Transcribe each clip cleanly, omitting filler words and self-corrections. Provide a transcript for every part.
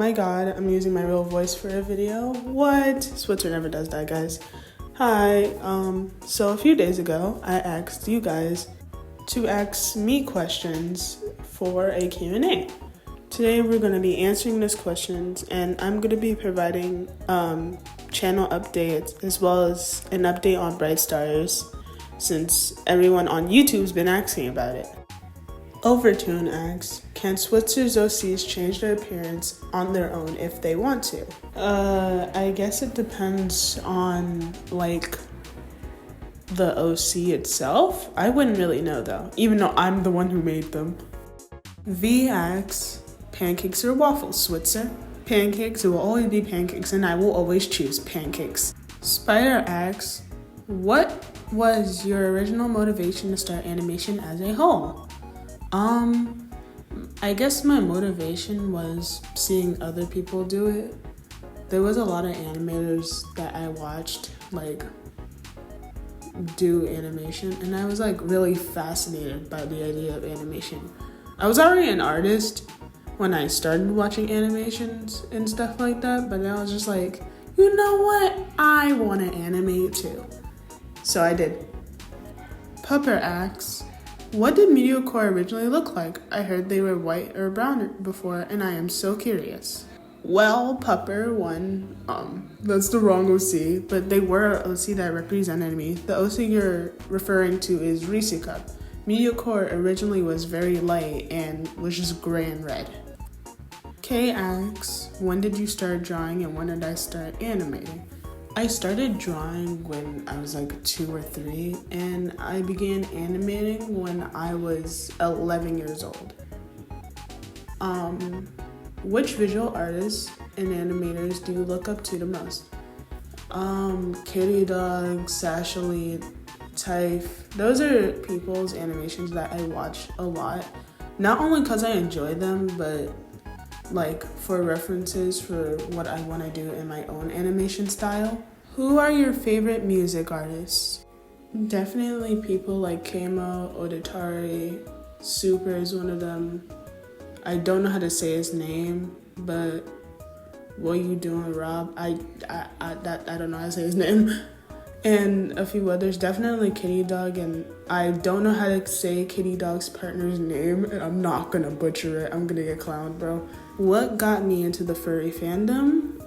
my god, I'm using my real voice for a video. What? Switzer never does that, guys. Hi, so a few days ago, I asked you guys to ask me questions for a Q&A. Today we're going to be answering those questions, and I'm going to be providing channel updates as well as an update on Bright Stars, since everyone on YouTube's been asking about it. Overtune asks, can Switzer's OCs change their appearance on their own if they want to? I guess it depends on, the OC itself. I wouldn't really know, though, even though I'm the one who made them. V asks, pancakes or waffles, Switzer? Pancakes, it will always be pancakes, and I will always choose pancakes. Spider asks, what was your original motivation to start animation as a whole? I guess my motivation was seeing other people do it. There was a lot of animators that I watched, do animation, and I was, really fascinated by the idea of animation. I was already an artist when I started watching animations and stuff like that, but I was just like, you know what? I want to animate too. So I did. Pupper asks, what did MeteorCore originally look like? I heard they were white or brown before, and I am so curious. Well, Pupper, that's the wrong OC, but they were an OC that represented me. The OC you're referring to is Reese Cup. MeteorCore originally was very light and was just gray and red. Kay asks, when did you start drawing and when did I start animating? I started drawing when I was 2 or 3, and I began animating when I was 11 years old. Which visual artists and animators do you look up to the most? Kitty Dog, Sashalite, Typh. Those are people's animations that I watch a lot. Not only because I enjoy them, but for references for what I want to do in my own animation style. Who are your favorite music artists? Definitely people like Kamo, Odetari, Super is one of them. I don't know how to say his name, but what you doing, Rob? I don't know how to say his name. And a few others, definitely Kitty Dog, and I don't know how to say Kitty Dog's partner's name, and I'm not gonna butcher it. I'm gonna get clowned, bro. What got me into the furry fandom?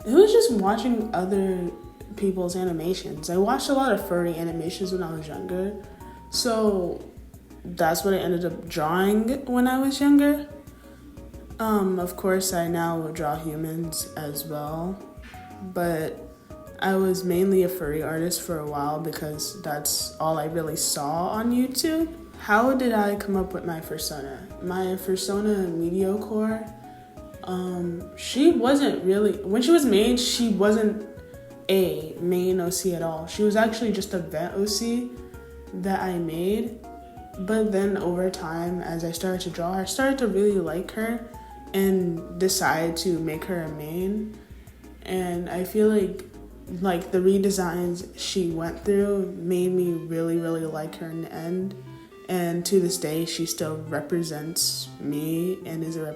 It was just watching other people's animations. I watched a lot of furry animations when I was younger, so that's what I ended up drawing when I was younger. Of course, I now draw humans as well, but I was mainly a furry artist for a while because that's all I really saw on YouTube. How did I come up with my persona? My persona, MeteorCore, she wasn't really, when she was made, she wasn't a main OC at all. She was actually just a vent OC that I made. But then over time, as I started to draw her, I started to really like her and decide to make her a main. And I feel like the redesigns she went through made me really, really like her in the end. And to this day, she still represents me and is a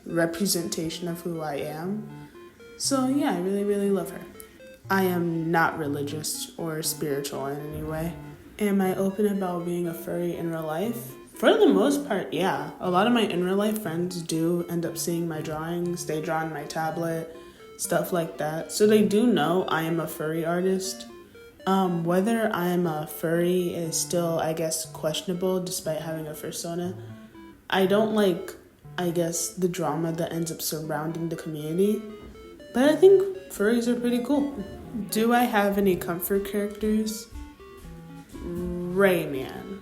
representation of who I am. So yeah, I really, really love her. I am not religious or spiritual in any way. Am I open about being a furry in real life? For the most part, yeah. A lot of my in real life friends do end up seeing my drawings. They draw on my tablet, stuff like that. So they do know I am a furry artist. Whether I'm a furry is still, I guess, questionable despite having a persona. I don't the drama that ends up surrounding the community. But I think furries are pretty cool. Do I have any comfort characters? Rayman.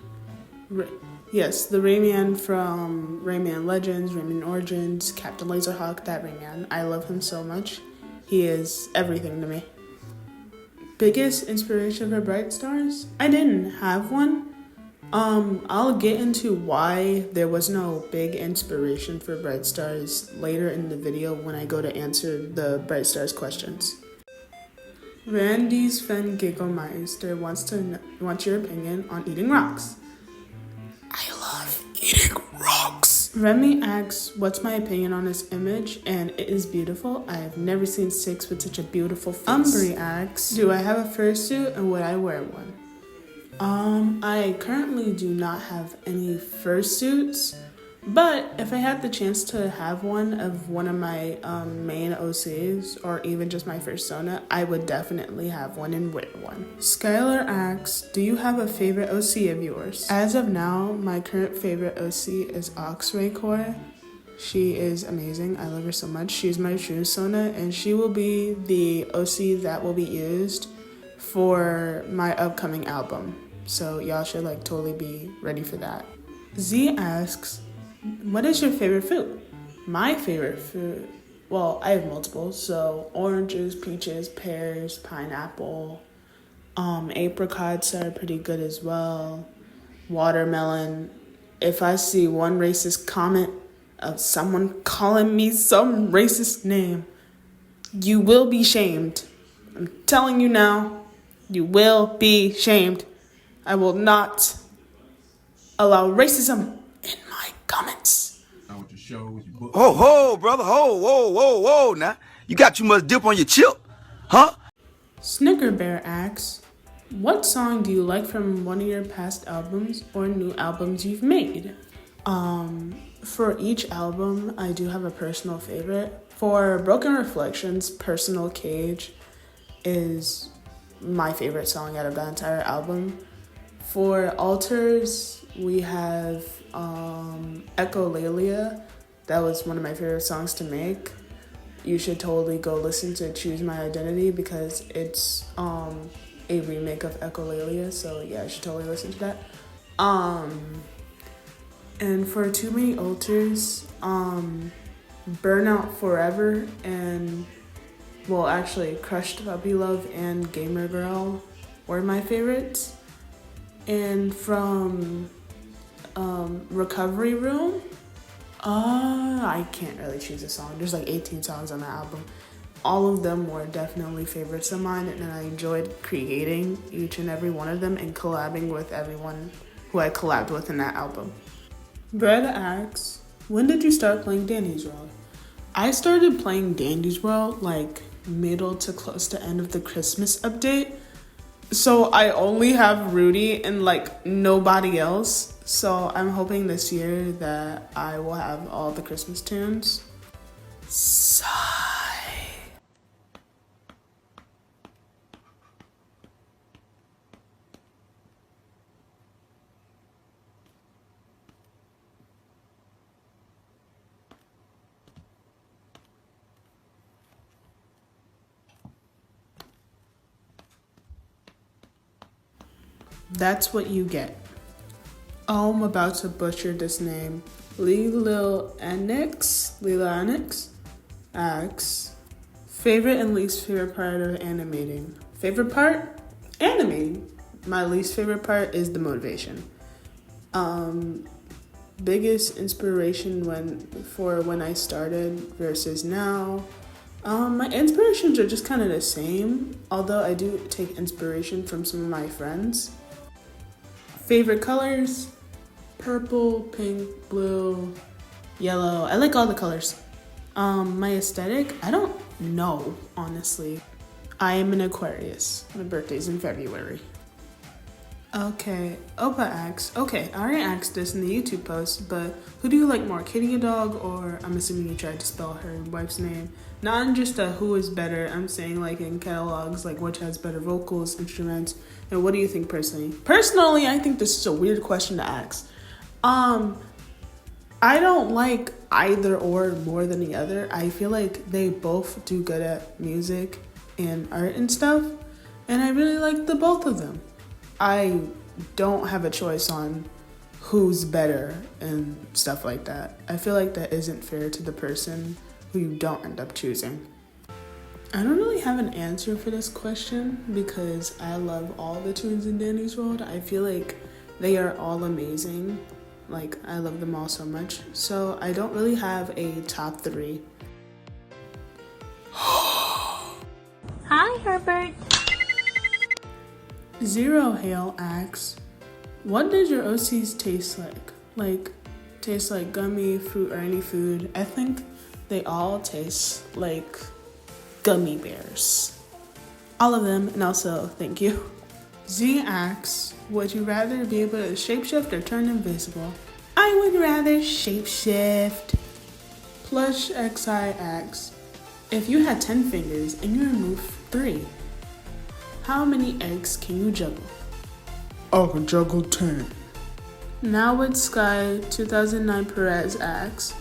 Yes, the Rayman from Rayman Legends, Rayman Origins, Captain Laserhawk, that Rayman. I love him so much. He is everything to me. Biggest inspiration for Bright Stars? I didn't have one. I'll get into why there was no big inspiration for Bright Stars later in the video when I go to answer the Bright Stars questions. Randy's Fan Gigglemeister wants your opinion on eating rocks. I love eating rocks. Remy asks, what's my opinion on this image? And it is beautiful. I have never seen Six with such a beautiful face. Umbry asks, do I have a fursuit and would I wear one? I currently do not have any fursuits, but if I had the chance to have one of one of my main OCs or even just my fursona, I would definitely have one and wear one. Skylar asks, do you have a favorite OC of yours? As of now, my current favorite OC is Oxray Core. She is amazing. I love her so much. She's my true Sona, and she will be the OC that will be used for my upcoming album. So y'all should totally be ready for that. Z asks, what is your favorite food? My favorite food, well, I have multiple. So oranges, peaches, pears, pineapple, apricots are pretty good as well. Watermelon. If I see one racist comment of someone calling me some racist name, you will be shamed. I'm telling you now, you will be shamed. I will not allow racism in my comments. Ho, ho, brother, ho, whoa, whoa, whoa, now. You got too much dip on your chip, huh? Snicker Bear asks, what song do you like from one of your past albums or new albums you've made? For each album, I do have a personal favorite. For Broken Reflections, Personal Cage is my favorite song out of the entire album. For Altars, we have Echolalia. That was one of my favorite songs to make. You should totally go listen to Choose My Identity because it's a remake of Echolalia. So yeah, you should totally listen to that. And for Too Many Altars, Burnout Forever and Crushed Puppy Love and Gamer Girl were my favorites. And from Recovery Room, I can't really choose a song. There's 18 songs on the album. All of them were definitely favorites of mine, and I enjoyed creating each and every one of them and collabing with everyone who I collabed with in that album. Brett asks, when did you start playing Dandy's World? I started playing Dandy's World middle to close to end of the Christmas update. So I only have Rudy and nobody else. So I'm hoping this year that I will have all the Christmas tunes. Sigh. That's what you get. Oh, I'm about to butcher this name. Lila Anix asks, favorite and least favorite part of animating? Favorite part? Animating. My least favorite part is the motivation. Biggest inspiration when I started versus now. My inspirations are just kind of the same, although I do take inspiration from some of my friends. Favorite colors? Purple, pink, blue, yellow. I like all the colors. My aesthetic? I don't know, honestly. I am an Aquarius. My birthday's in February. Okay, Opa asks, I already asked this in the YouTube post, but who do you like more, Kitty or dog? Or I'm assuming you tried to spell her wife's name. Not in just who is better, I'm saying in catalogs, which has better vocals, instruments, and what do you think personally? Personally, I think this is a weird question to ask. I don't like either or more than the other. I feel like they both do good at music and art and stuff, and I really like the both of them. I don't have a choice on who's better and stuff like that. I feel like that isn't fair to the person who you don't end up choosing. I don't really have an answer for this question because I love all the tunes in Dandy's World. I feel like they are all amazing. I love them all so much. So I don't really have a top 3. Hi, Herbert. Zero Hail asks, what does your OCs taste like? taste like gummy, fruit, or any food, I think they all taste like gummy bears. All of them, and also thank you. Z asks, would you rather be able to shapeshift or turn invisible? I would rather shapeshift. Plush XI asks, if you had 10 fingers and you remove 3, how many eggs can you juggle? I can juggle 10. Now with Sky 2009 Perez asks,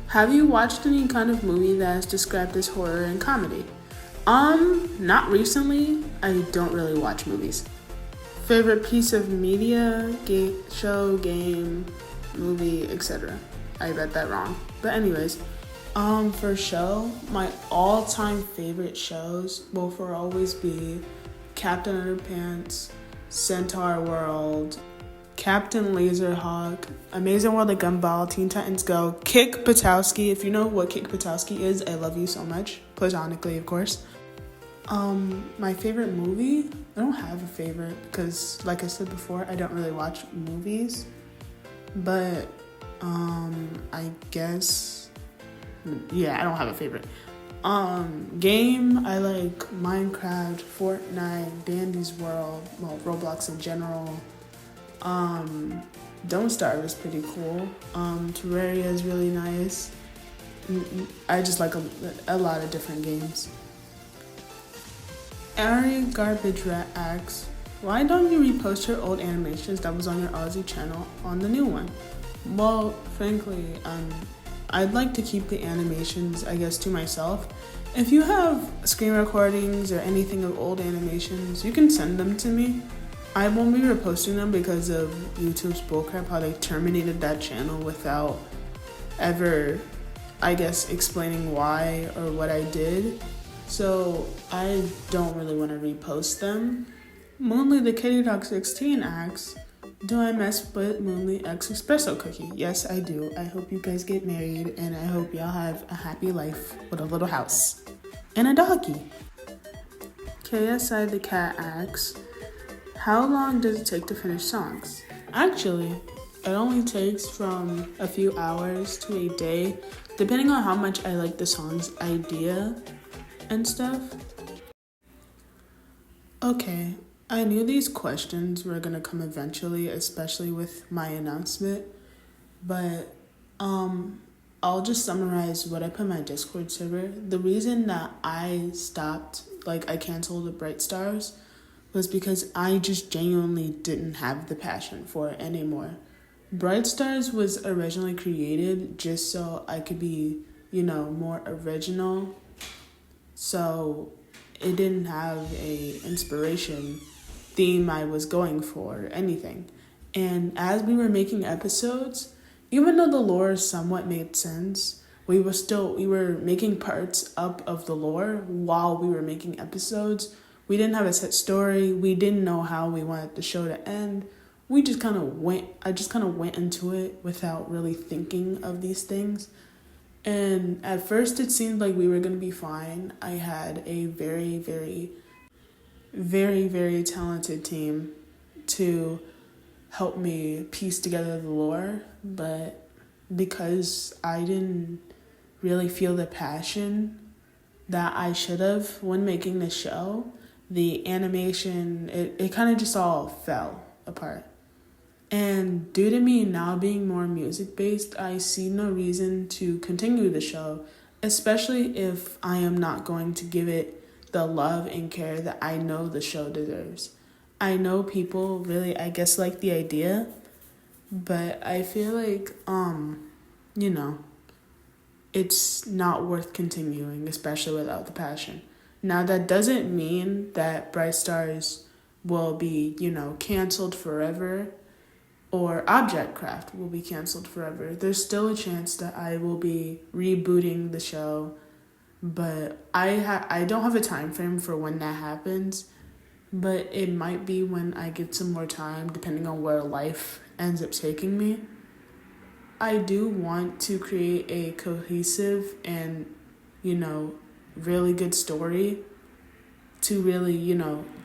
have you watched any kind of movie that is described as horror and comedy? Not recently. I don't really watch movies. Favorite piece of media, show, game, movie, etc. I read that wrong. But anyways, for show, my all-time favorite shows will for always be Captain Underpants, Centaur World, Captain Laserhawk, Amazing World of Gumball, Teen Titans Go, Kick Buttowski. If you know what Kick Buttowski is, I love you so much. Platonically, of course. My favorite movie? I don't have a favorite because, like I said before, I don't really watch movies. But, I guess, yeah, I don't have a favorite. Game, I like Minecraft, Fortnite, Dandy's World, well, Roblox in general. Don't Starve is pretty cool. Terraria is really nice. I just like a lot of different games. Ari Garbage Rat asks, why don't you repost your old animations that was on your Aussie channel on the new one? Well, frankly, I'd like to keep the animations, I guess, to myself. If you have screen recordings or anything of old animations, you can send them to me. I won't be reposting them because of YouTube's bullcrap, how they terminated that channel without ever, I guess, explaining why or what I did. So I don't really want to repost them. Moonly the Kitty Dog 16 asks, do I mess with Moonly X Espresso Cookie? Yes, I do. I hope you guys get married and I hope y'all have a happy life with a little house and a doggy. KSI the Cat asks, how long does it take to finish songs? Actually, it only takes from a few hours to a day, depending on how much I like the song's idea and stuff. Okay, I knew these questions were gonna come eventually, especially with my announcement, but I'll just summarize what I put in my Discord server. The reason that I stopped, I canceled the Bright Stars was because I just genuinely didn't have the passion for it anymore. Bright Stars was originally created just so I could be, more original. So it didn't have a inspiration theme I was going for or anything. And as we were making episodes, even though the lore somewhat made sense, we were making parts up of the lore while we were making episodes. We didn't have a set story. We didn't know how we wanted the show to end. I just kind of went into it without really thinking of these things. And at first it seemed like we were going to be fine. I had a very, very, very, very talented team to help me piece together the lore. But because I didn't really feel the passion that I should have when making the show, the animation, it kind of just all fell apart. And due to me now being more music-based, I see no reason to continue the show, especially if I am not going to give it the love and care that I know the show deserves. I know people really, I guess, like the idea, but I feel like, it's not worth continuing, especially without the passion. Now, that doesn't mean that Bright Stars will be, canceled forever, or Object Craft will be canceled forever. There's still a chance that I will be rebooting the show, but I don't have a time frame for when that happens, but it might be when I get some more time, depending on where life ends up taking me. I do want to create a cohesive and, really good story to really,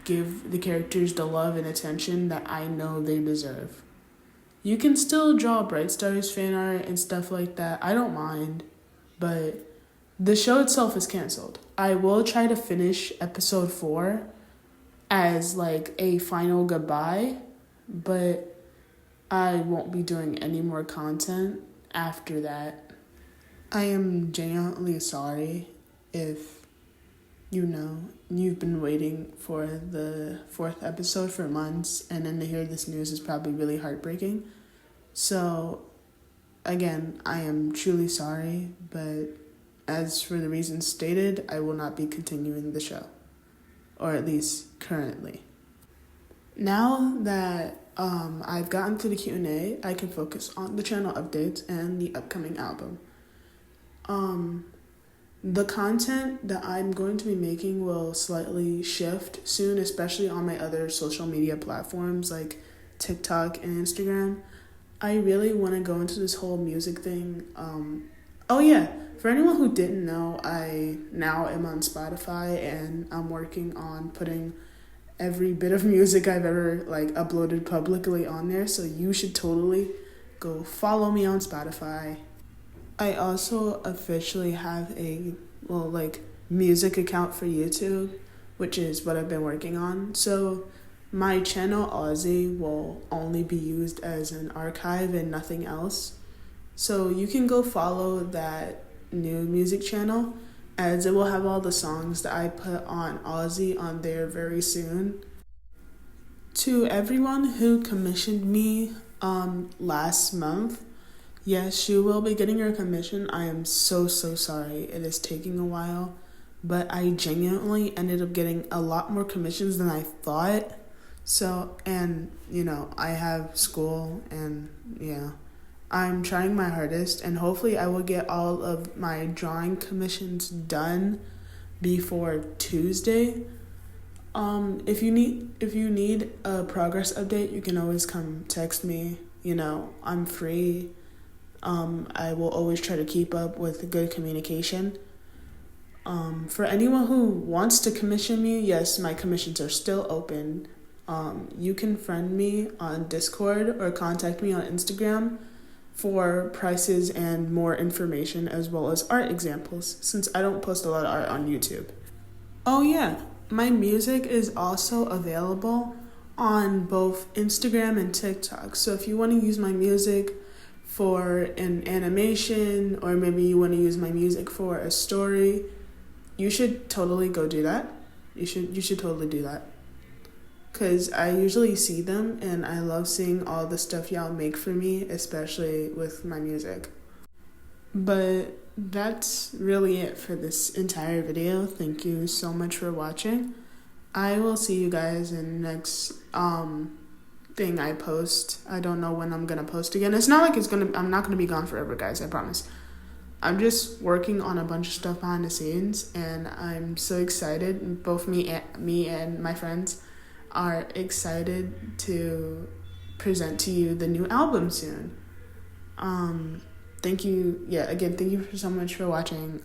give the characters the love and attention that I know they deserve. You can still draw Bright Stars fan art and stuff like that. I don't mind, but the show itself is canceled. I will try to finish episode 4 as like a final goodbye, but I won't be doing any more content after that. I am genuinely sorry if you've been waiting for the 4th episode for months, and then to hear this news is probably really heartbreaking. So, again, I am truly sorry, but as for the reasons stated, I will not be continuing the show, or at least currently. Now that I've gotten to the Q&A, I can focus on the channel updates and the upcoming album. The content that I'm going to be making will slightly shift soon, especially on my other social media platforms like TikTok and Instagram. I really want to go into this whole music thing. For anyone who didn't know, I now am on Spotify, and I'm working on putting every bit of music I've ever uploaded publicly on there, so you should totally go follow me on Spotify. I also officially have a music account for YouTube, which is what I've been working on. So my channel Aussie will only be used as an archive and nothing else. So you can go follow that new music channel, as it will have all the songs that I put on Aussie on there very soon. To everyone who commissioned me last month, yes, you will be getting your commission. I am so sorry. It is taking a while, but I genuinely ended up getting a lot more commissions than I thought. So, and I have school, and I'm trying my hardest, and hopefully I will get all of my drawing commissions done before Tuesday. If you need a progress update, you can always come text me. I'm free. I will always try to keep up with good communication. For anyone who wants to commission me, yes, my commissions are still open. You can friend me on Discord or contact me on Instagram for prices and more information, as well as art examples, since I don't post a lot of art on YouTube. Oh yeah, my music is also available on both Instagram and TikTok. So if you want to use my music for an animation, or maybe you want to use my music for a story, you should totally go do that. You should totally do that. Because I usually see them, and I love seeing all the stuff y'all make for me, especially with my music. But that's really it for this entire video. Thank you so much for watching. I will see you guys in the next thing I post. I don't know when I'm gonna post again. It's not like I'm not gonna be gone forever, guys, I promise. I'm just working on a bunch of stuff behind the scenes, and I'm so excited. Both me and my friends are excited to present to you the new album soon. Thank you. Again, thank you so much for watching.